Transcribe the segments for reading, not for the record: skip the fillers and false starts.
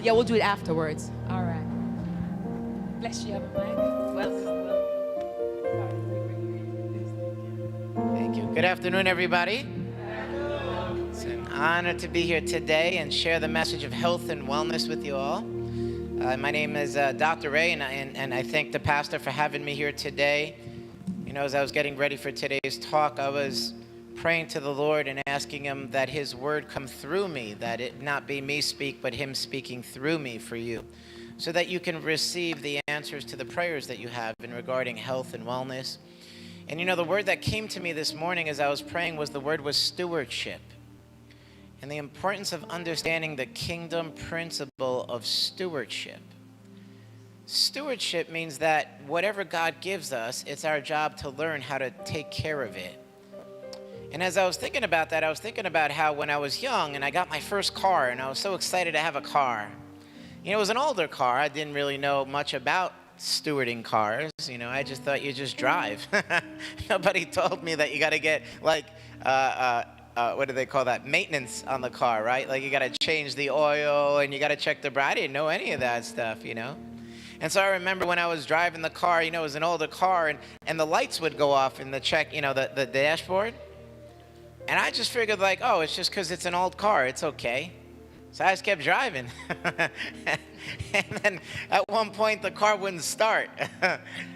Yeah, we'll do it afterwards. All right. Bless you, have a mic. Welcome. Thank you. Good afternoon, everybody. It's an honor to be here today and share the message of health and wellness with you all. My name is Dr.Ray, and I thank the pastor for having me here today. You know, as I was getting ready for today's talk, I was praying to the Lord and asking him that his word come through me, that it not be me speak, but him speaking through me for you, so that you can receive the answers to the prayers that you have in regarding health and wellness. And you know, the word that came to me this morning as I was praying was stewardship. And the importance of understanding the kingdom principle of stewardship. Stewardship means that whatever God gives us, it's our job to learn how to take care of it. And as I was thinking about that, I was thinking about how when I was young and I got my first car and I was so excited to have a car. You know, it was an older car. I didn't really know much about stewarding cars. You know, I just thought you just drive. Nobody told me that you got to get like, what do they call that? Maintenance on the car, right? Like you got to change the oil and you got to check the brake. I didn't know any of that stuff, you know. And so I remember when I was driving the car, you know, it was an older car and the lights would go off in the check, you know, the dashboard. And I just figured like, oh, it's just because it's an old car. It's okay. So I just kept driving. And then at one point, the car wouldn't start.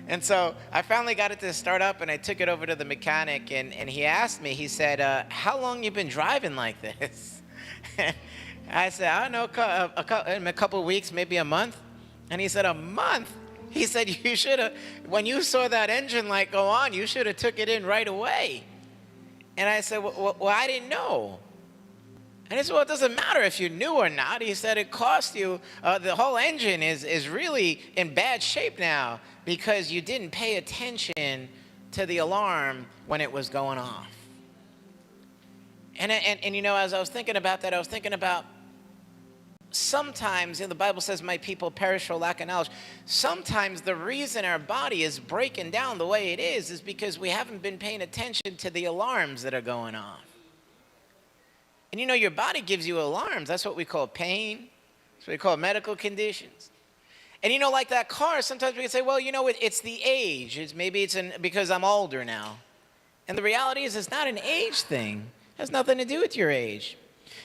And so I finally got it to start up, and I took it over to the mechanic, and he asked me, he said, how long you been driving like this? I said, I don't know, in a couple of weeks, maybe a month. And he said, a month? He said, you should have, when you saw that engine light go on, you should have took it in right away. And I said, well, I didn't know. And he said, well, it doesn't matter if you knew or not. He said, it cost you, the whole engine is really in bad shape now because you didn't pay attention to the alarm when it was going off. And you know, as I was thinking about that, I was thinking about sometimes, you know, the Bible says, my people perish for lack of knowledge. Sometimes the reason our body is breaking down the way it is because we haven't been paying attention to the alarms that are going off. And you know, your body gives you alarms. That's what we call pain. That's what we call medical conditions. And you know, like that car, sometimes we can say, well, you know, it's the age. Because I'm older now. And the reality is it's not an age thing. It has nothing to do with your age.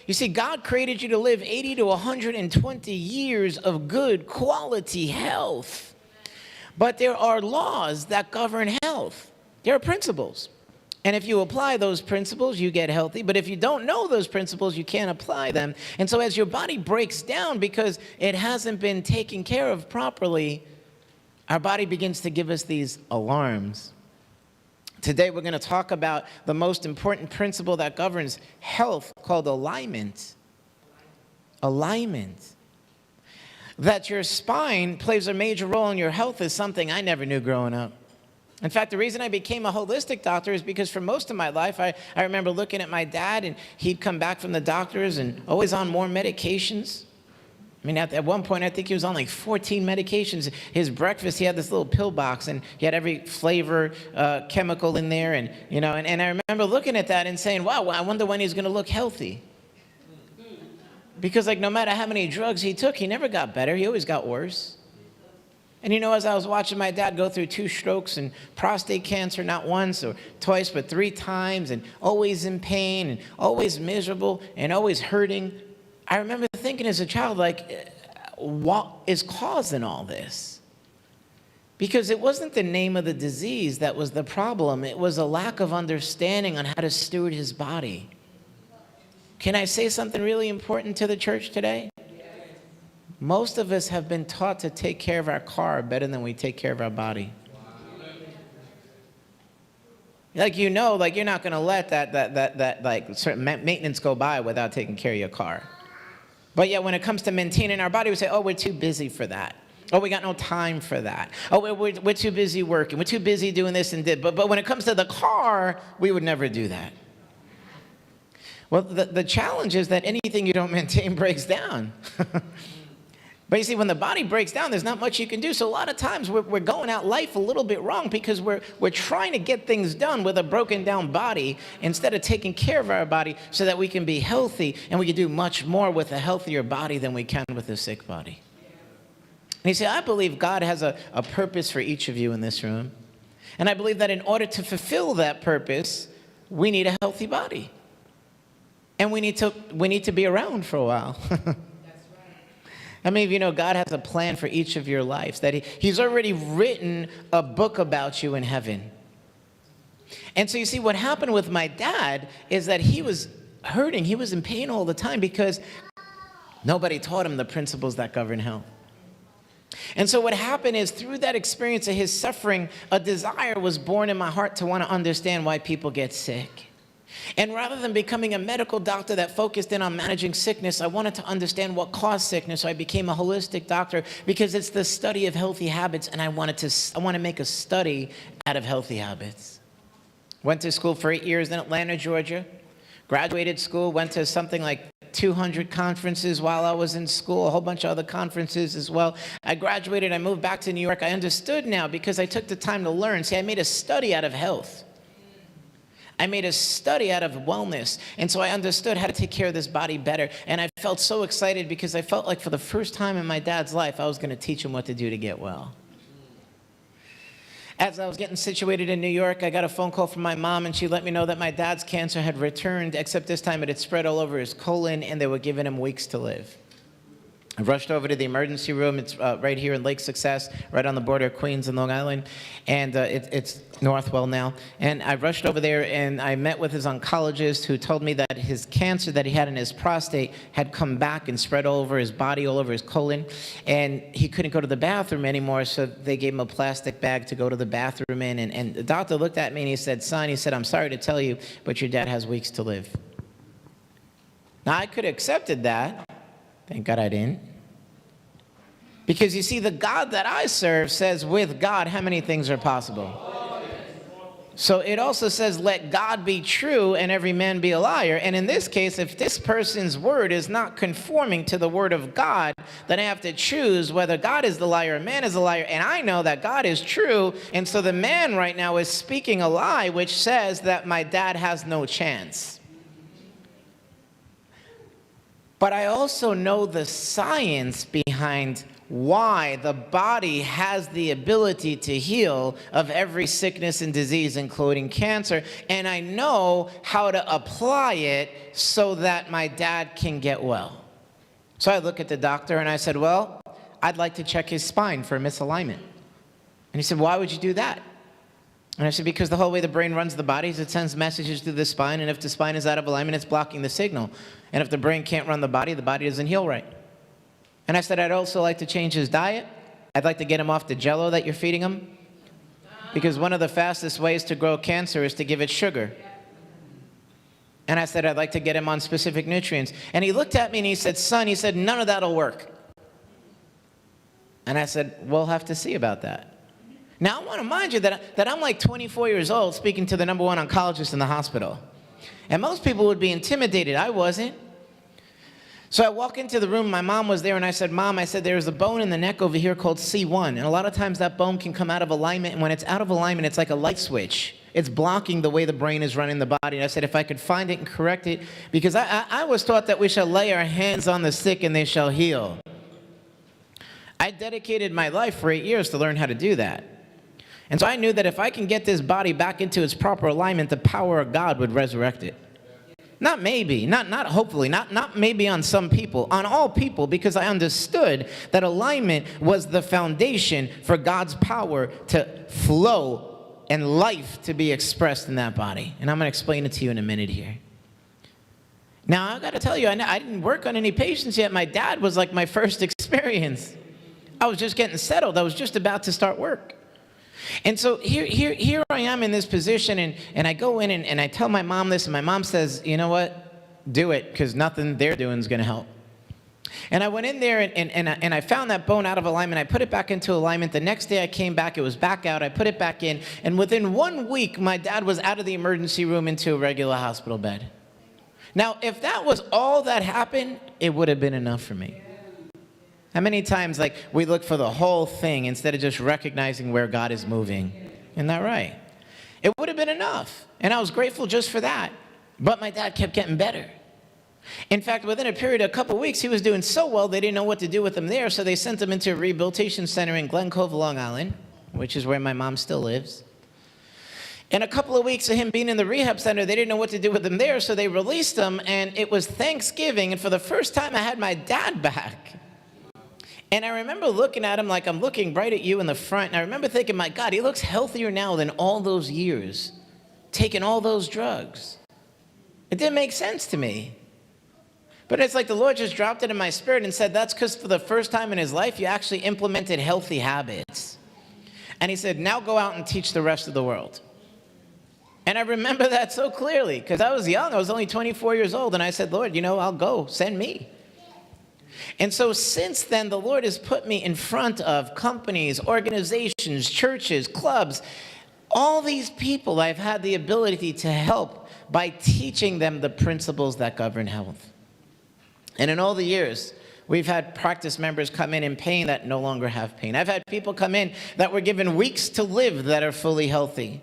You see, God created you to live 80 to 120 years of good quality health. But there are laws that govern health. There are principles. And if you apply those principles, you get healthy. But if you don't know those principles, you can't apply them. And so as your body breaks down because it hasn't been taken care of properly, our body begins to give us these alarms. Today, we're going to talk about the most important principle that governs health called alignment. Alignment. That your spine plays a major role in your health is something I never knew growing up. In fact, the reason I became a holistic doctor is because for most of my life, I remember looking at my dad, and he'd come back from the doctors and always on more medications. I mean, at one point, I think he was on like 14 medications. His breakfast, he had this little pill box, and he had every flavor chemical in there. And, you know, and I remember looking at that and saying, wow, I wonder when he's going to look healthy. Because, like, no matter how many drugs he took, he never got better. He always got worse. And, you know, as I was watching my dad go through 2 strokes and prostate cancer, not once or twice, but 3 times, and always in pain and always miserable and always hurting, I remember thinking as a child, like, what is causing all this? Because it wasn't the name of the disease that was the problem. It was a lack of understanding on how to steward his body. Can I say something really important to the church today? Most of us have been taught to take care of our car better than we take care of our body. Like, you know, like you're not going to let that like certain maintenance go by without taking care of your car. But yet when it comes to maintaining our body, we say, oh, we're too busy for that. Oh, we got no time for that. Oh, we're too busy working. We're too busy doing this and that. But when it comes to the car, we would never do that. Well, the challenge is that anything you don't maintain breaks down. But you see, when the body breaks down, there's not much you can do. So a lot of times we're going out life a little bit wrong because we're trying to get things done with a broken down body instead of taking care of our body so that we can be healthy, and we can do much more with a healthier body than we can with a sick body. And you see, I believe God has a purpose for each of you in this room. And I believe that in order to fulfill that purpose, we need a healthy body. And we need to be around for a while. How many of you know God has a plan for each of your lives? That He's already written a book about you in heaven. And so you see, what happened with my dad is that he was hurting. He was in pain all the time because nobody taught him the principles that govern health. And so what happened is, through that experience of his suffering, a desire was born in my heart to want to understand why people get sick. And rather than becoming a medical doctor that focused in on managing sickness, I wanted to understand what caused sickness. So I became a holistic doctor because it's the study of healthy habits, and I want to make a study out of healthy habits. Went to school for 8 years in Atlanta, Georgia. Graduated school, went to something like 200 conferences while I was in school, a whole bunch of other conferences as well. I graduated, I moved back to New York. I understood now because I took the time to learn. See, I made a study out of health. I made a study out of wellness. And so I understood how to take care of this body better. And I felt so excited because I felt like for the first time in my dad's life, I was going to teach him what to do to get well. As I was getting situated in New York, I got a phone call from my mom, and she let me know that my dad's cancer had returned, except this time it had spread all over his colon, and they were giving him weeks to live. I rushed over to the emergency room. It's right here in Lake Success, right on the border of Queens and Long Island. And it's Northwell now. And I rushed over there, and I met with his oncologist, who told me that his cancer that he had in his prostate had come back and spread all over his body, all over his colon. And he couldn't go to the bathroom anymore, so they gave him a plastic bag to go to the bathroom in. And the doctor looked at me, and he said, "Son," he said, "I'm sorry to tell you, but your dad has weeks to live." Now, I could have accepted that. Thank God I didn't. Because you see, the God that I serve says with God, how many things are possible? So it also says, let God be true and every man be a liar. And in this case, if this person's word is not conforming to the word of God, then I have to choose whether God is the liar or man is a liar. And I know that God is true. And so the man right now is speaking a lie, which says that my dad has no chance. But I also know the science behind why the body has the ability to heal of every sickness and disease, including cancer. And I know how to apply it so that my dad can get well. So I look at the doctor and I said, well, I'd like to check his spine for misalignment. And he said, why would you do that? And I said, because the whole way the brain runs the body is it sends messages to the spine, and if the spine is out of alignment, it's blocking the signal. And if the brain can't run the body doesn't heal right. And I said, I'd also like to change his diet. I'd like to get him off the Jell-O that you're feeding him. Because one of the fastest ways to grow cancer is to give it sugar. And I said, I'd like to get him on specific nutrients. And he looked at me and he said, son, he said, none of that'll work. And I said, we'll have to see about that. Now, I want to remind you that I'm like 24 years old speaking to the #1 oncologist in the hospital. And most people would be intimidated. I wasn't. So I walk into the room, my mom was there, and I said, Mom, I said, there's a bone in the neck over here called C1. And a lot of times that bone can come out of alignment, and when it's out of alignment, it's like a light switch. It's blocking the way the brain is running the body. And I said, if I could find it and correct it, because I was taught that we shall lay our hands on the sick and they shall heal. I dedicated my life for 8 years to learn how to do that. And so I knew that if I can get this body back into its proper alignment, the power of God would resurrect it. Not maybe, not hopefully, not maybe on some people, on all people, because I understood that alignment was the foundation for God's power to flow and life to be expressed in that body. And I'm going to explain it to you in a minute here. Now, I got to tell you, I didn't work on any patients yet. My dad was like my first experience. I was just getting settled. I was just about to start work. And so here I am in this position, and I go in and I tell my mom this, and my mom says, you know what, do it, because nothing they're doing is going to help. And I went in there, and I found that bone out of alignment. I put it back into alignment. The next day I came back, it was back out. I put it back in, and within 1 week, my dad was out of the emergency room into a regular hospital bed. Now, if that was all that happened, it would have been enough for me. How many times, like, we look for the whole thing instead of just recognizing where God is moving? Isn't that right? It would have been enough, and I was grateful just for that. But my dad kept getting better. In fact, within a period of a couple weeks, he was doing so well, they didn't know what to do with him there, so they sent him into a rehabilitation center in Glen Cove, Long Island, which is where my mom still lives. In a couple of weeks of him being in the rehab center, they didn't know what to do with him there, so they released him, and it was Thanksgiving, and for the first time, I had my dad back. And I remember looking at him like I'm looking right at you in the front, and I remember thinking, my God, he looks healthier now than all those years, taking all those drugs. It didn't make sense to me. But it's like the Lord just dropped it in my spirit and said, that's because for the first time in his life, you actually implemented healthy habits. And he said, now go out and teach the rest of the world. And I remember that so clearly because I was young. I was only 24 years old. And I said, Lord, I'll go. Send me. And so since then, the Lord has put me in front of companies, organizations, churches, clubs, all these people I've had the ability to help by teaching them the principles that govern health. And in all the years, we've had practice members come in pain that no longer have pain. I've had people come in that were given weeks to live that are fully healthy.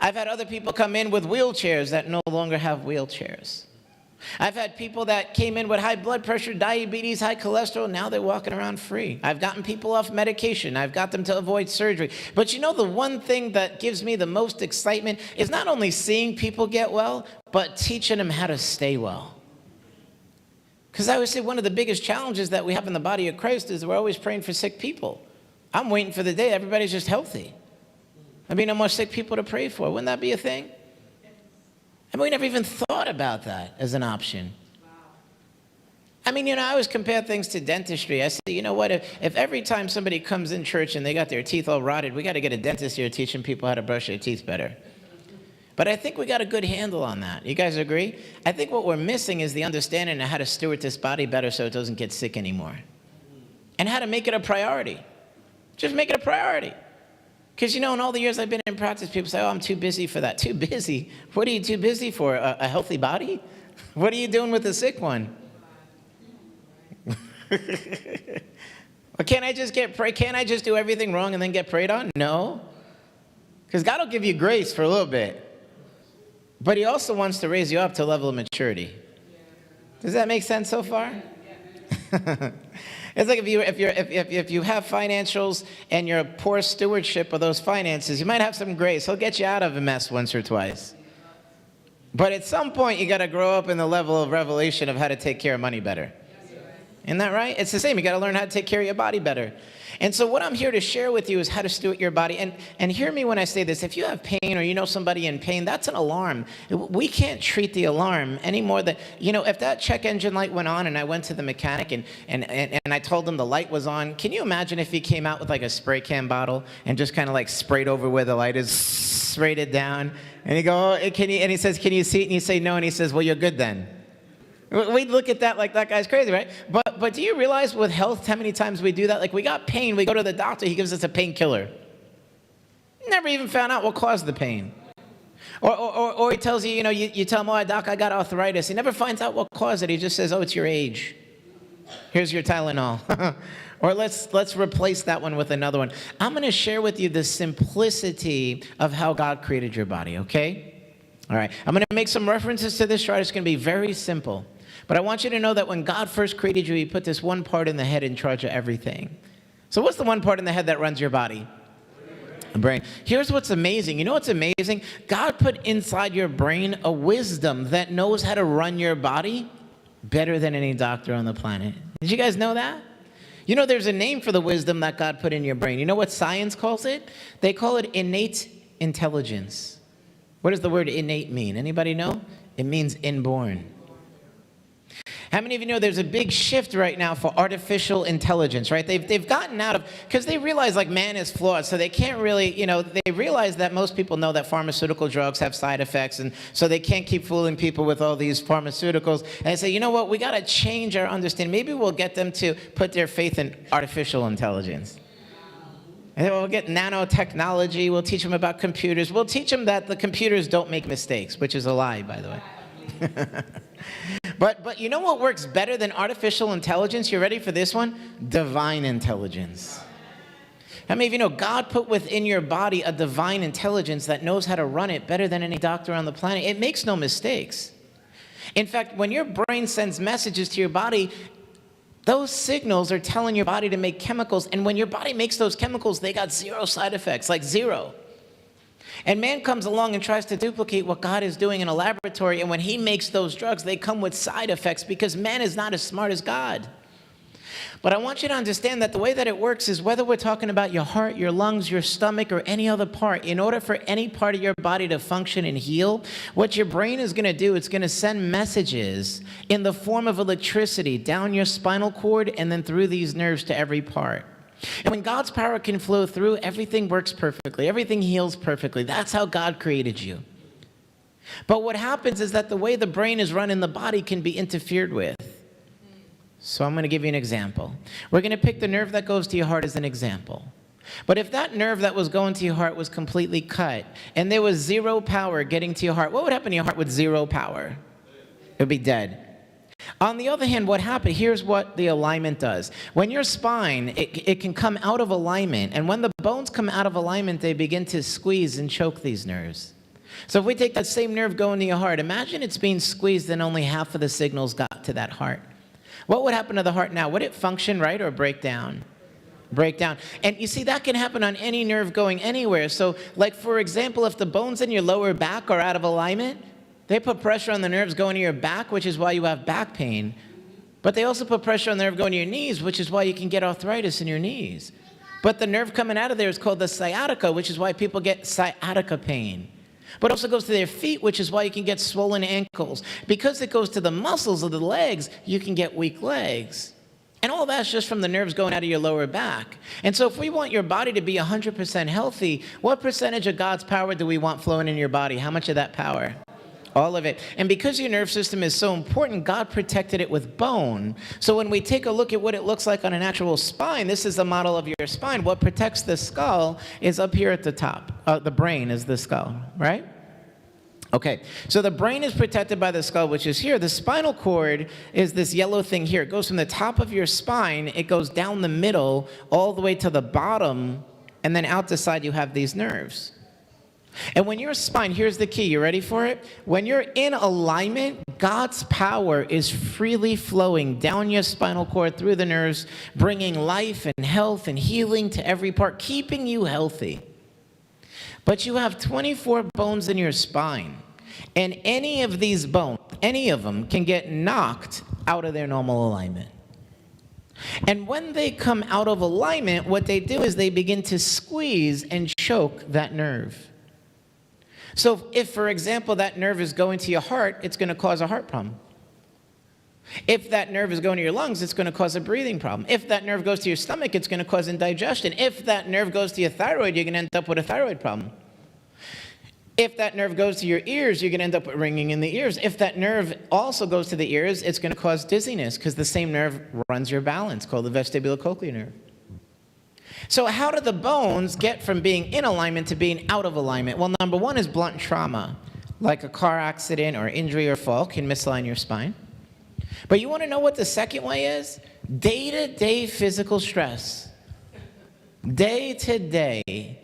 I've had other people come in with wheelchairs that no longer have wheelchairs. I've had people that came in with high blood pressure, diabetes, high cholesterol. Now they're walking around free. I've gotten people off medication. I've got them to avoid surgery. But the one thing that gives me the most excitement is not only seeing people get well, but teaching them how to stay well. Because I always say one of the biggest challenges that we have in the body of Christ is we're always praying for sick people. I'm waiting for the day everybody's just healthy. No more sick people to pray for. Wouldn't that be a thing? We never even thought about that as an option. I always compare things to dentistry. I say, if every time somebody comes in church and they got their teeth all rotted, we got to get a dentist here teaching people how to brush their teeth better. But I think we got a good handle on that. You guys agree? I think what we're missing is the understanding of how to steward this body better so it doesn't get sick anymore. And how to make it a priority. Just make it a priority. Because, in all the years I've been in practice, people say, oh, I'm too busy for that. Too busy? What are you too busy for? A healthy body? What are you doing with a sick one? Well, can't I just do everything wrong and then get prayed on? No. Because God will give you grace for a little bit. But he also wants to raise you up to a level of maturity. Does that make sense so far? It's like if you have financials and you're a poor stewardship of those finances, you might have some grace. He'll get you out of a mess once or twice. But at some point, you got to grow up in the level of revelation of how to take care of money better. Isn't that right? It's the same. You got to learn how to take care of your body better. And so what I'm here to share with you is how to steward your body. And hear me when I say this. If you have pain or somebody in pain, that's an alarm. We can't treat the alarm any more than, if that check engine light went on and I went to the mechanic and I told him the light was on, can you imagine if he came out with like a spray can bottle and just kind of like sprayed over where the light is, sprayed it down, and he go, oh, and he says, can you see it? And you say no, and he says, well, you're good then. We look at that like that guy's crazy, right? But do you realize with health how many times we do that? Like we got pain, we go to the doctor, he gives us a painkiller. Never even found out what caused the pain. Or he tells you, you tell him, oh, doc, I got arthritis. He never finds out what caused it. He just says, oh, it's your age. Here's your Tylenol. Or let's replace that one with another one. I'm going to share with you the simplicity of how God created your body, okay? All right. I'm going to make some references to this chart. It's going to be very simple. But I want you to know that when God first created you, he put this one part in the head in charge of everything. So what's the one part in the head that runs your body? The brain. Here's what's amazing. You know what's amazing? God put inside your brain a wisdom that knows how to run your body better than any doctor on the planet. Did you guys know that? There's a name for the wisdom that God put in your brain. You know what science calls it? They call it innate intelligence. What does the word innate mean? Anybody know? It means inborn. How many of you know there's a big shift right now for artificial intelligence, right? They've gotten out of, because they realize like man is flawed, so they can't really, they realize that most people know that pharmaceutical drugs have side effects, and so they can't keep fooling people with all these pharmaceuticals. And they say, you know what, we got to change our understanding. Maybe we'll get them to put their faith in artificial intelligence. And then we'll get nanotechnology, we'll teach them about computers. We'll teach them that the computers don't make mistakes, which is a lie, by the way. But you know what works better than artificial intelligence? You ready for this one? Divine intelligence. How many of you know God put within your body a divine intelligence that knows how to run it better than any doctor on the planet? It makes no mistakes. In fact, when your brain sends messages to your body, those signals are telling your body to make chemicals. And when your body makes those chemicals, they got zero side effects, like zero. And man comes along and tries to duplicate what God is doing in a laboratory. And when he makes those drugs, they come with side effects because man is not as smart as God. But I want you to understand that the way that it works is whether we're talking about your heart, your lungs, your stomach, or any other part, in order for any part of your body to function and heal, what your brain is going to do, it's going to send messages in the form of electricity down your spinal cord and then through these nerves to every part. And when God's power can flow through, everything works perfectly. Everything heals perfectly. That's how God created you. But what happens is that the way the brain is run in the body can be interfered with. So I'm going to give you an example. We're going to pick the nerve that goes to your heart as an example. But if that nerve that was going to your heart was completely cut and there was zero power getting to your heart, what would happen to your heart with zero power? It would be dead. On the other hand, what happened, here's what the alignment does. When your spine, it can come out of alignment, and when the bones come out of alignment, they begin to squeeze and choke these nerves. So if we take that same nerve going to your heart, imagine it's being squeezed and only half of the signals got to that heart. What would happen to the heart now? Would it function right or break down? Break down. And you see, that can happen on any nerve going anywhere. So, like, for example, if the bones in your lower back are out of alignment, they put pressure on the nerves going to your back, which is why you have back pain. But they also put pressure on the nerve going to your knees, which is why you can get arthritis in your knees. But the nerve coming out of there is called the sciatica, which is why people get sciatica pain. But it also goes to their feet, which is why you can get swollen ankles. Because it goes to the muscles of the legs, you can get weak legs. And all that's just from the nerves going out of your lower back. And so if we want your body to be 100% healthy, what percentage of God's power do we want flowing in your body? How much of that power? All of it. And because your nerve system is so important, God protected it with bone. So when we take a look at what it looks like on an actual spine, this is the model of your spine. What protects the skull is up here at the top. The brain is the skull, right? Okay, so the brain is protected by the skull, which is here. The spinal cord is this yellow thing here. It goes from the top of your spine, it goes down the middle, all the way to the bottom, and then out the side you have these nerves. And when your spine, here's the key, you ready for it? When you're in alignment, God's power is freely flowing down your spinal cord through the nerves, bringing life and health and healing to every part, keeping you healthy. But you have 24 bones in your spine, and any of these bones, any of them, can get knocked out of their normal alignment. And when they come out of alignment, what they do is they begin to squeeze and choke that nerve. So if, for example, that nerve is going to your heart, it's going to cause a heart problem. If that nerve is going to your lungs, it's going to cause a breathing problem. If that nerve goes to your stomach, it's going to cause indigestion. If that nerve goes to your thyroid, you're going to end up with a thyroid problem. If that nerve goes to your ears, you're going to end up with ringing in the ears. If that nerve also goes to the ears, it's going to cause dizziness because the same nerve runs your balance, called the vestibulocochlear nerve. So how do the bones get from being in alignment to being out of alignment? Well, number one is blunt trauma, like a car accident or injury or fall can misalign your spine. But you want to know what the second way is? Day-to-day physical stress. Day-to-day.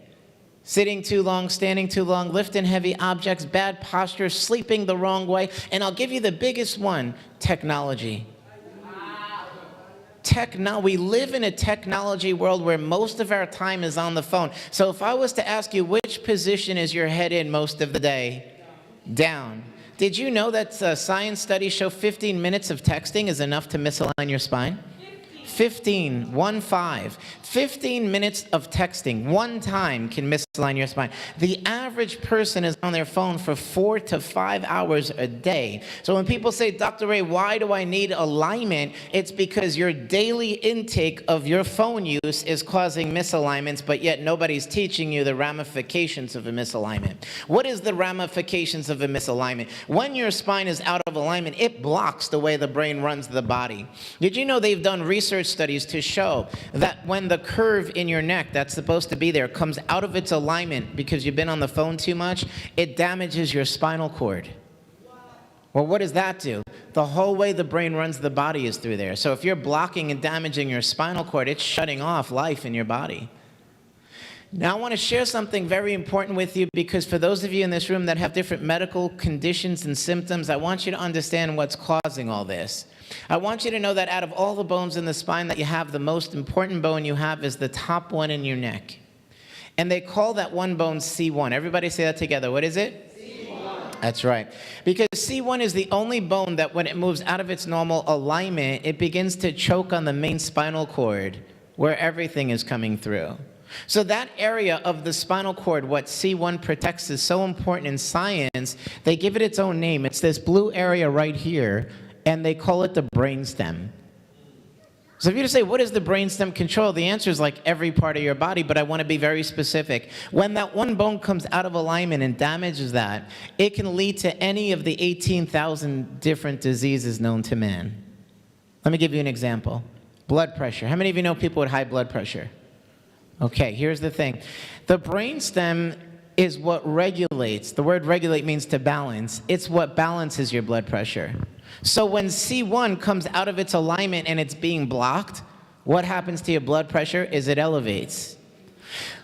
Sitting too long, standing too long, lifting heavy objects, bad posture, sleeping the wrong way. And I'll give you the biggest one, technology. We live in a technology world where most of our time is on the phone. So if I was to ask you, which position is your head in most of the day? Down. Did you know that science studies show 15 minutes of texting is enough to misalign your spine? 15 minutes of texting, one time, can misalign your spine. The average person is on their phone for 4 to 5 hours a day. So when people say, Dr. Ray, why do I need alignment? It's because your daily intake of your phone use is causing misalignments, but yet nobody's teaching you the ramifications of a misalignment. What is the ramifications of a misalignment? When your spine is out of alignment, it blocks the way the brain runs the body. Did you know they've done research studies to show that when the curve in your neck that's supposed to be there comes out of its alignment because you've been on the phone too much, it damages your spinal cord. Well, what does that do? The whole way the brain runs the body is through there. So if you're blocking and damaging your spinal cord, it's shutting off life in your body. Now, I want to share something very important with you, because for those of you in this room that have different medical conditions and symptoms, I want you to understand what's causing all this. I want you to know that out of all the bones in the spine that you have, the most important bone you have is the top one in your neck. And they call that one bone C1. Everybody say that together. What is it? That's right. Because C1 is the only bone that when it moves out of its normal alignment, it begins to choke on the main spinal cord where everything is coming through. So that area of the spinal cord, what C1 protects, is so important in science, they give it its own name. It's this blue area right here, and they call it the brainstem. So if you just say, what does the brainstem control? The answer is like every part of your body, but I want to be very specific. When that one bone comes out of alignment and damages that, it can lead to any of the 18,000 different diseases known to man. Let me give you an example. Blood pressure. How many of you know people with high blood pressure? Okay, here's the thing. The brainstem is what regulates. The word regulate means to balance. It's what balances your blood pressure. So when C1 comes out of its alignment and it's being blocked, what happens to your blood pressure is it elevates.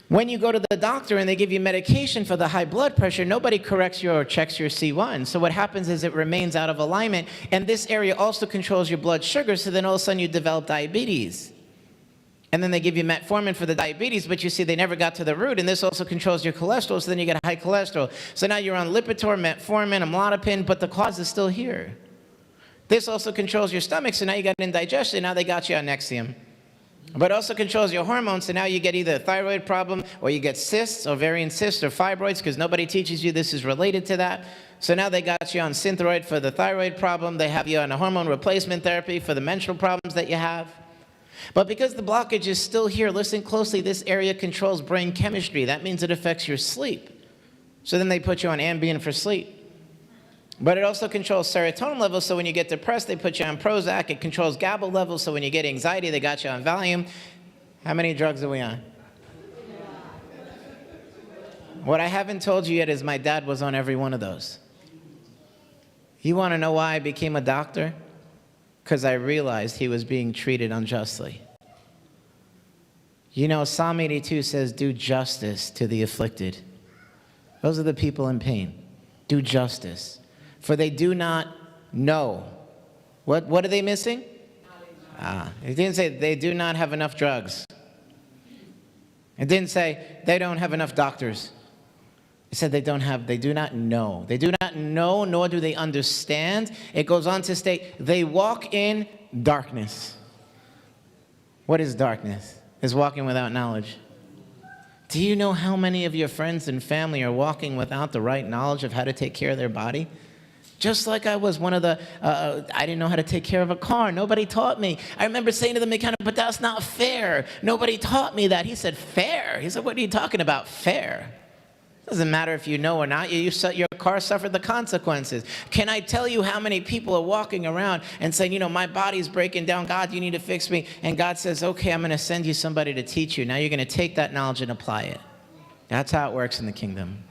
When you go to the doctor and they give you medication for the high blood pressure, nobody corrects you or checks your C1. So what happens is it remains out of alignment, and this area also controls your blood sugar, so then all of a sudden you develop diabetes. And then they give you metformin for the diabetes, but you see they never got to the root, and this also controls your cholesterol, so then you get high cholesterol. So now you're on Lipitor, metformin, amlodipine, but the cause is still here. This also controls your stomach, so now you got indigestion, now they got you on Nexium. But it also controls your hormones, so now you get either a thyroid problem, or you get cysts, ovarian cysts, or fibroids, because nobody teaches you this is related to that. So now they got you on Synthroid for the thyroid problem, they have you on a hormone replacement therapy for the menstrual problems that you have. But because the blockage is still here, listen closely, this area controls brain chemistry. That means it affects your sleep. So then they put you on Ambien for sleep. But it also controls serotonin levels, so when you get depressed, they put you on Prozac. It controls GABA levels, so when you get anxiety, they got you on Valium. How many drugs are we on? What I haven't told you yet is my dad was on every one of those. You want to know why I became a doctor? Because I realized he was being treated unjustly. You know, Psalm 82 says, do justice to the afflicted. Those are the people in pain. Do justice. For they do not know. What are they missing? It didn't say they do not have enough drugs. It didn't say they don't have enough doctors. It said they do not know. They do not know, nor do they understand. It goes on to state, they walk in darkness. What is darkness? It's walking without knowledge. Do you know how many of your friends and family are walking without the right knowledge of how to take care of their body? Just like I was one of the, I didn't know how to take care of a car. Nobody taught me. I remember saying to the mechanic, but that's not fair. Nobody taught me that. He said, fair? He said, what are you talking about, fair? Doesn't matter if you know or not. Your car suffered the consequences. Can I tell you how many people are walking around and saying, you know, my body's breaking down. God, you need to fix me. And God says, okay, I'm going to send you somebody to teach you. Now you're going to take that knowledge and apply it. That's how it works in the kingdom.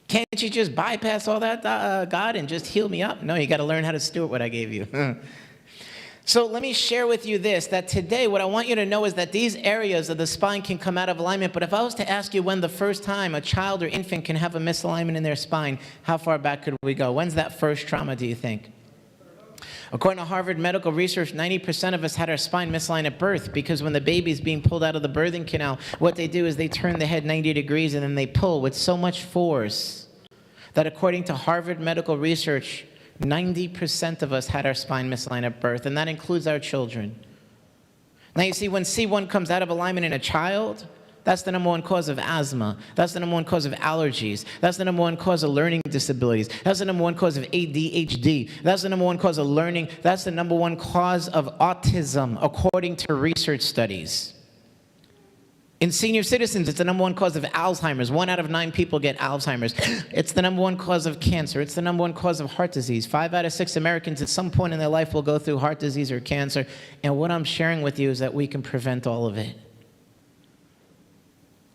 Can't you just bypass all that, God, and just heal me up? No, you got to learn how to steward what I gave you. So let me share with you this, that today what I want you to know is that these areas of the spine can come out of alignment. But if I was to ask you when the first time a child or infant can have a misalignment in their spine, how far back could we go? When's that first trauma, do you think? According to Harvard Medical Research, 90% of us had our spine misaligned at birth, because when the baby's being pulled out of the birthing canal, what they do is they turn the head 90 degrees and then they pull with so much force that according to Harvard Medical Research, 90% of us had our spine misaligned at birth, and that includes our children. Now you see, when C1 comes out of alignment in a child, that's the number one cause of asthma. That's the number one cause of allergies. That's the number one cause of learning disabilities. That's the number one cause of ADHD. That's the number one cause of learning. That's the number one cause of autism, according to research studies. In senior citizens, it's the number one cause of Alzheimer's. 1 out of 9 people get Alzheimer's. It's the number one cause of cancer. It's the number one cause of heart disease. 5 out of 6 Americans at some point in their life will go through heart disease or cancer. And what I'm sharing with you is that we can prevent all of it.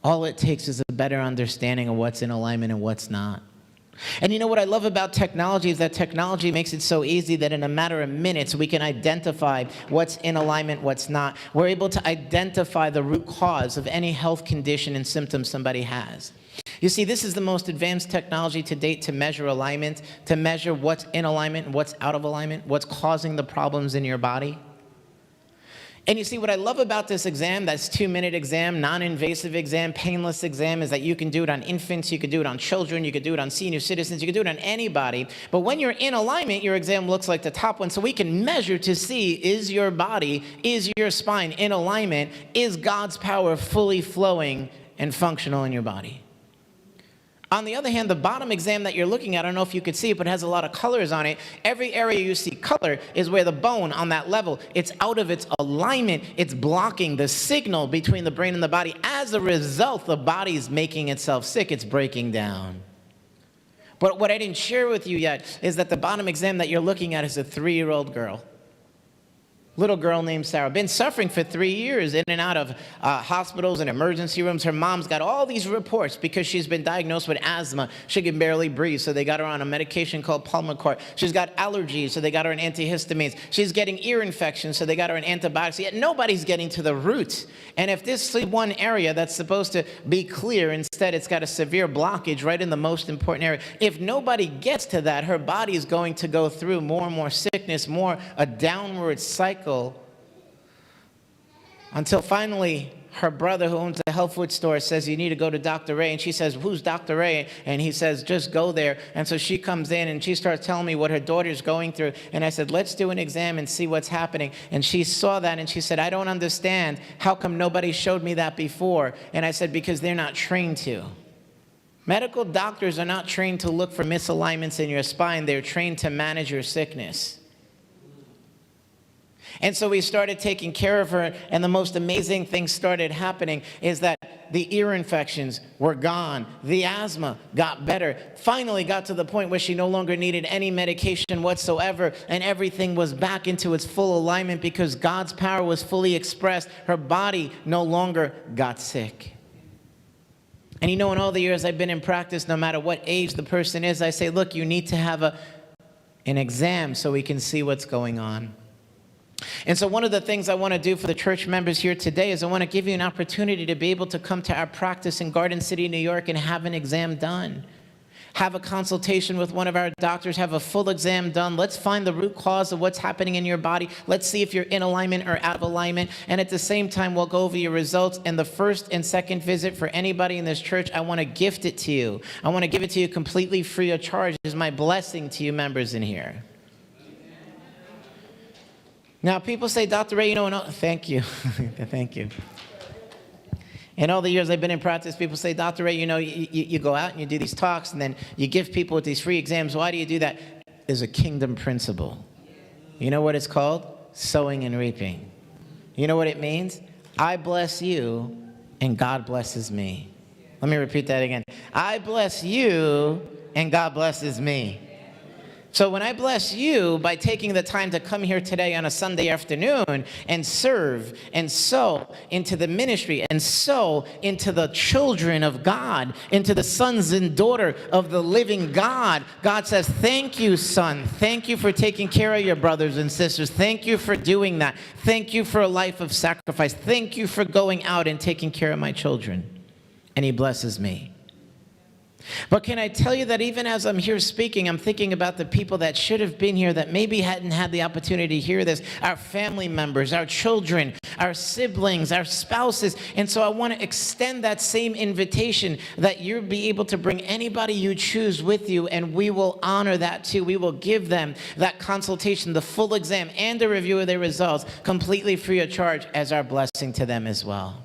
All it takes is a better understanding of what's in alignment and what's not. And you know what I love about technology is that technology makes it so easy that in a matter of minutes we can identify what's in alignment, what's not. We're able to identify the root cause of any health condition and symptom somebody has. You see, this is the most advanced technology to date to measure alignment, to measure what's in alignment and what's out of alignment, what's causing the problems in your body. And you see, what I love about this exam, that's 2-minute exam, non-invasive exam, painless exam, is that you can do it on infants, you can do it on children, you can do it on senior citizens, you can do it on anybody. But when you're in alignment, your exam looks like the top one. So we can measure to see, is your body, is your spine in alignment? Is God's power fully flowing and functional in your body? On the other hand, the bottom exam that you're looking at, I don't know if you could see it, but it has a lot of colors on it. Every area you see color is where the bone on that level, it's out of its alignment. It's blocking the signal between the brain and the body. As a result, the body's making itself sick. It's breaking down. But what I didn't share with you yet is that the bottom exam that you're looking at is a 3-year-old girl. Little girl named Sarah, been suffering for 3 years in and out of hospitals and emergency rooms. Her mom's got all these reports because she's been diagnosed with asthma. She can barely breathe, so they got her on a medication called Pulmicort. She's got allergies, so they got her on antihistamines. She's getting ear infections, so they got her on antibiotics. Yet nobody's getting to the root. And if this is one area that's supposed to be clear, instead it's got a severe blockage right in the most important area. If nobody gets to that, her body is going to go through more and more sickness, more a downward cycle, until finally her brother, who owns a health food store, says, you need to go to Dr. Ray. And she says, who's Dr. Ray? And he says, just go there. And so she comes in and she starts telling me what her daughter's going through. And I said, let's do an exam and see what's happening. And she saw that and she said, I don't understand. How come nobody showed me that before? And I said, because they're not trained to. Medical doctors are not trained to look for misalignments in your spine. They're trained to manage your sickness. And so we started taking care of her, and the most amazing thing started happening is that the ear infections were gone. The asthma got better. Finally got to the point where she no longer needed any medication whatsoever, and everything was back into its full alignment because God's power was fully expressed. Her body no longer got sick. And you know, in all the years I've been in practice, no matter what age the person is, I say, look, you need to have an exam so we can see what's going on. And so one of the things I want to do for the church members here today is I want to give you an opportunity to be able to come to our practice in Garden City, New York, and have an exam done. Have a consultation with one of our doctors, have a full exam done. Let's find the root cause of what's happening in your body. Let's see if you're in alignment or out of alignment. And at the same time, we'll go over your results. And the first and second visit for anybody in this church, I want to gift it to you. I want to give it to you completely free of charge. It is my blessing to you members in here. Now, people say, Dr. Ray, you know, thank you. Thank you. In all the years I've been in practice, people say, Dr. Ray, you know, you go out and you do these talks, and then you give people with these free exams. Why do you do that? There's a kingdom principle. You know what it's called? Sowing and reaping. You know what it means? I bless you, and God blesses me. Let me repeat that again. I bless you, and God blesses me. So when I bless you by taking the time to come here today on a Sunday afternoon and serve and sow into the ministry and sow into the children of God, into the sons and daughter of the living God, God says, thank you, son. Thank you for taking care of your brothers and sisters. Thank you for doing that. Thank you for a life of sacrifice. Thank you for going out and taking care of my children. And he blesses me. But can I tell you that even as I'm here speaking, I'm thinking about the people that should have been here that maybe hadn't had the opportunity to hear this, our family members, our children, our siblings, our spouses. And so I want to extend that same invitation that you'll be able to bring anybody you choose with you, and we will honor that too. We will give them that consultation, the full exam, and a review of their results completely free of charge as our blessing to them as well.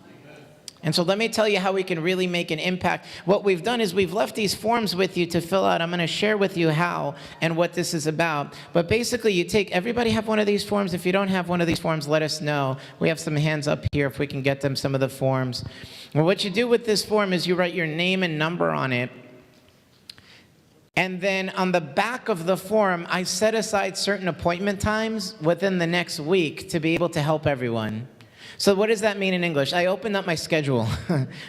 And so let me tell you how we can really make an impact. What we've done is we've left these forms with you to fill out. I'm going to share with you how and what this is about. But basically, you take, everybody have one of these forms. If you don't have one of these forms, let us know. We have some hands up here if we can get them some of the forms. Well, what you do with this form is you write your name and number on it. And then on the back of the form, I set aside certain appointment times within the next week to be able to help everyone. So what does that mean in English? I opened up my schedule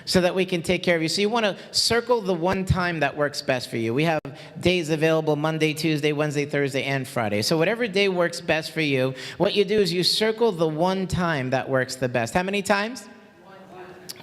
so that we can take care of you. So you want to circle the one time that works best for you. We have days available Monday, Tuesday, Wednesday, Thursday, and Friday. So whatever day works best for you, what you do is you circle the one time that works the best. How many times?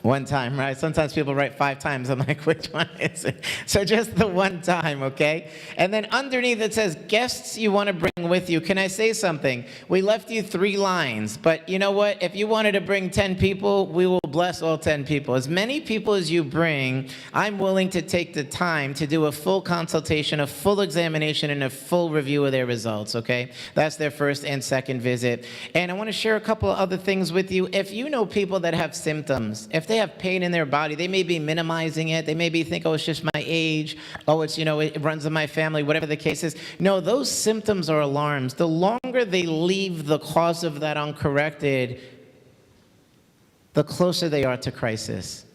One time, right? Sometimes people write 5 times. I'm like, which one is it? So just the one time, okay? And then underneath it says, guests you want to bring with you. Can I say something? We left you 3 lines, but you know what? If you wanted to bring 10 people, we will bless all 10 people. As many people as you bring, I'm willing to take the time to do a full consultation, a full examination, and a full review of their results, okay? That's their first and second visit. And I want to share a couple of other things with you. If you know people that have symptoms, if they have pain in their body, they may be minimizing it. They may be thinking, oh, it's just my age. Oh, it's, it runs in my family, whatever the case is. No, those symptoms are alarms. The longer they leave the cause of that uncorrected, the closer they are to crisis.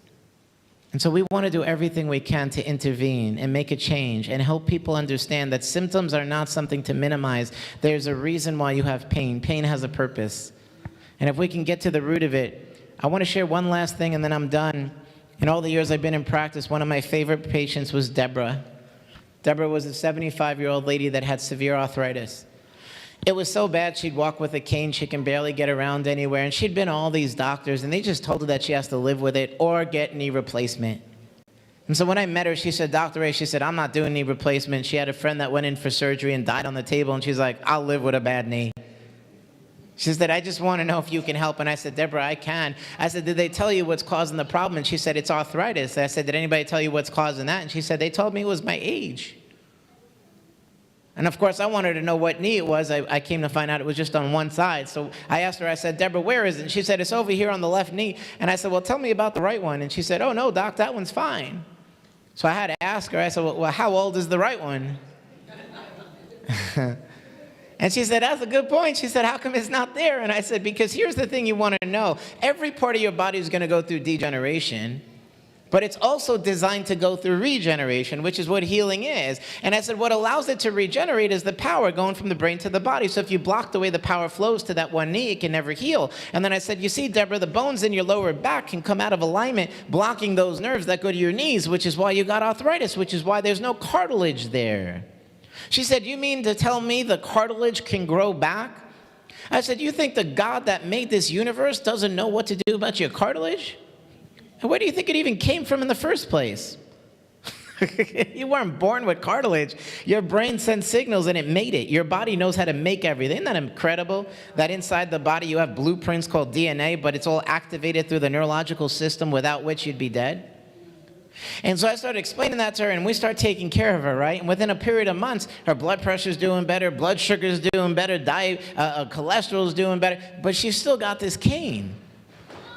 And so we want to do everything we can to intervene and make a change and help people understand that symptoms are not something to minimize. There's a reason why you have pain. Pain has a purpose. And if we can get to the root of it, I want to share one last thing and then I'm done. In all the years I've been in practice, one of my favorite patients was Deborah. Deborah was a 75-year-old lady that had severe arthritis. It was so bad she'd walk with a cane, she can barely get around anywhere, and she'd been to all these doctors, and they just told her that she has to live with it or get knee replacement. And so when I met her, she said, Dr. Ray, she said, I'm not doing knee replacement. She had a friend that went in for surgery and died on the table, and she's like, I'll live with a bad knee. She said, I just want to know if you can help. And I said, Deborah, I can. I said, did they tell you what's causing the problem? And she said, it's arthritis. I said, did anybody tell you what's causing that? And she said, they told me it was my age. And of course, I wanted to know what knee it was. I came to find out it was just on one side. So I asked her, I said, Deborah, where is it? And she said, it's over here on the left knee. And I said, well, tell me about the right one. And she said, oh, no, doc, that one's fine. So I had to ask her, I said, well, how old is the right one? And she said, that's a good point. She said, how come it's not there? And I said, because here's the thing you want to know. Every part of your body is going to go through degeneration, but it's also designed to go through regeneration, which is what healing is. And I said, what allows it to regenerate is the power going from the brain to the body. So if you block the way the power flows to that one knee, it can never heal. And then I said, you see, Deborah, the bones in your lower back can come out of alignment, blocking those nerves that go to your knees, which is why you got arthritis, which is why there's no cartilage there. She said, you mean to tell me the cartilage can grow back? I said, you think the God that made this universe doesn't know what to do about your cartilage? And where do you think it even came from in the first place? You weren't born with cartilage. Your brain sends signals and it made it. Your body knows how to make everything. Isn't that incredible? That inside the body you have blueprints called DNA, but it's all activated through the neurological system without which you'd be dead? And so I started explaining that to her, and we started taking care of her, right? And within a period of months, her blood pressure's doing better, blood sugar's doing better, cholesterol's doing better, but she's still got this cane.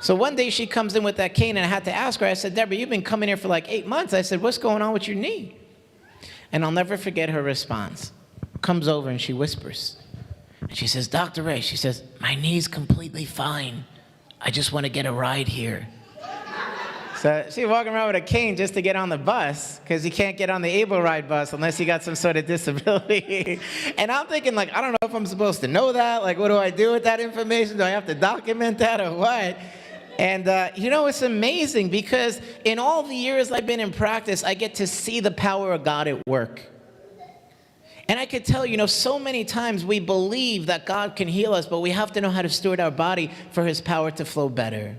So one day she comes in with that cane, and I had to ask her, I said, Deborah, you've been coming here for like 8 months. I said, what's going on with your knee? And I'll never forget her response. Comes over and she whispers. And she says, Dr. Ray, she says, my knee's completely fine. I just want to get a ride here. So she's walking around with a cane just to get on the bus, because you can't get on the Able Ride bus unless you got some sort of disability. And I'm thinking, like, I don't know if I'm supposed to know that. Like, what do I do with that information? Do I have to document that or what? And, it's amazing because in all the years I've been in practice, I get to see the power of God at work. And I could tell, so many times we believe that God can heal us, but we have to know how to steward our body for his power to flow better.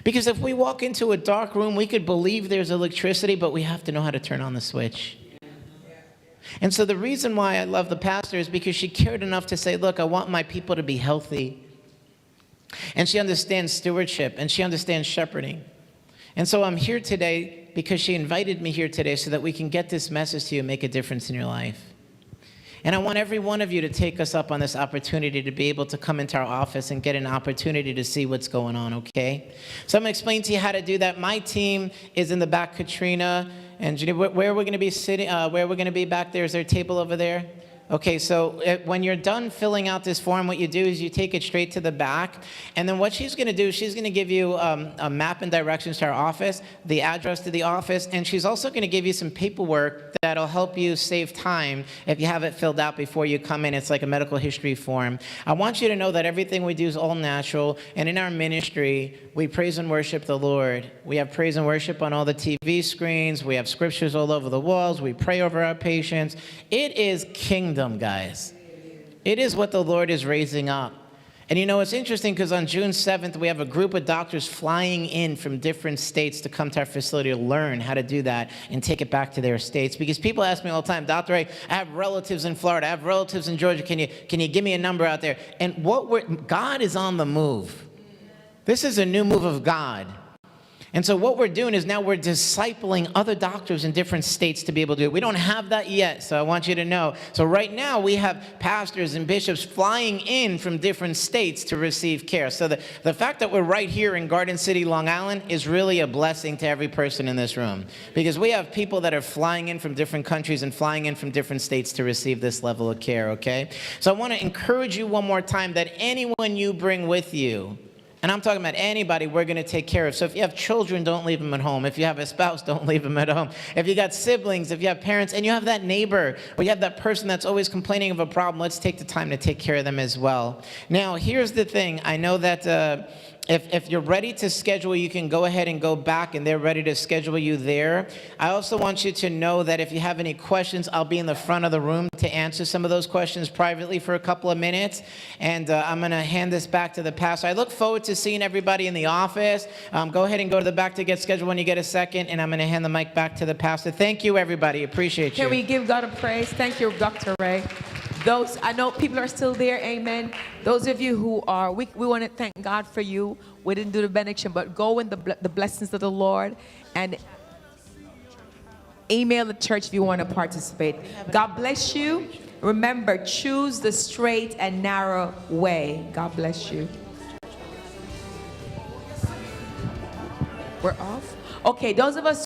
Because if we walk into a dark room, we could believe there's electricity, but we have to know how to turn on the switch. And so the reason why I love the pastor is because she cared enough to say, look, I want my people to be healthy. And she understands stewardship, and she understands shepherding. And so I'm here today because she invited me here today so that we can get this message to you and make a difference in your life. And I want every one of you to take us up on this opportunity to be able to come into our office and get an opportunity to see what's going on, okay? So I'm going to explain to you how to do that. My team is in the back, Katrina. And where we're going to be sitting, where we're going to be back there, is there a table over there? Okay, so when you're done filling out this form, what you do is you take it straight to the back. And then what she's going to do, she's going to give you a map and directions to our office, the address to the office, and she's also going to give you some paperwork that'll help you save time if you have it filled out before you come in. It's like a medical history form. I want you to know that everything we do is all natural. And in our ministry, we praise and worship the Lord. We have praise and worship on all the TV screens. We have scriptures all over the walls. We pray over our patients. It is kingdom, guys. It is what the Lord is raising up. And you know, it's interesting because on June 7th, we have a group of doctors flying in from different states to come to our facility to learn how to do that and take it back to their states. Because people ask me all the time, Dr. Ray, I have relatives in Florida, I have relatives in Georgia, can you give me a number out there? And God is on the move. This is a new move of God. And so what we're doing is now we're discipling other doctors in different states to be able to do it. We don't have that yet, so I want you to know. So right now we have pastors and bishops flying in from different states to receive care. So the fact that we're right here in Garden City, Long Island is really a blessing to every person in this room. Because we have people that are flying in from different countries and flying in from different states to receive this level of care, okay? So I want to encourage you one more time that anyone you bring with you, and I'm talking about anybody we're going to take care of. So if you have children, don't leave them at home. If you have a spouse, don't leave them at home. If you got siblings, if you have parents, and you have that neighbor, or you have that person that's always complaining of a problem, let's take the time to take care of them as well. Now, here's the thing. I know that if you're ready to schedule, you can go ahead and go back, and they're ready to schedule you there. I also want you to know that if you have any questions, I'll be in the front of the room to answer some of those questions privately for a couple of minutes. And I'm going to hand this back to the pastor. I look forward to seeing everybody in the office. Go ahead and go to the back to get scheduled when you get a second, and I'm going to hand the mic back to the pastor. Thank you, everybody. Appreciate you. Can we give God a praise? Thank you, Dr. Ray. Those, I know people are still there, amen. Those of you who are, we want to thank God for you. We didn't do the benediction, but go in the blessings of the Lord and email the church if you want to participate. God bless you. Remember, choose the straight and narrow way. God bless you. We're off? Okay, those of us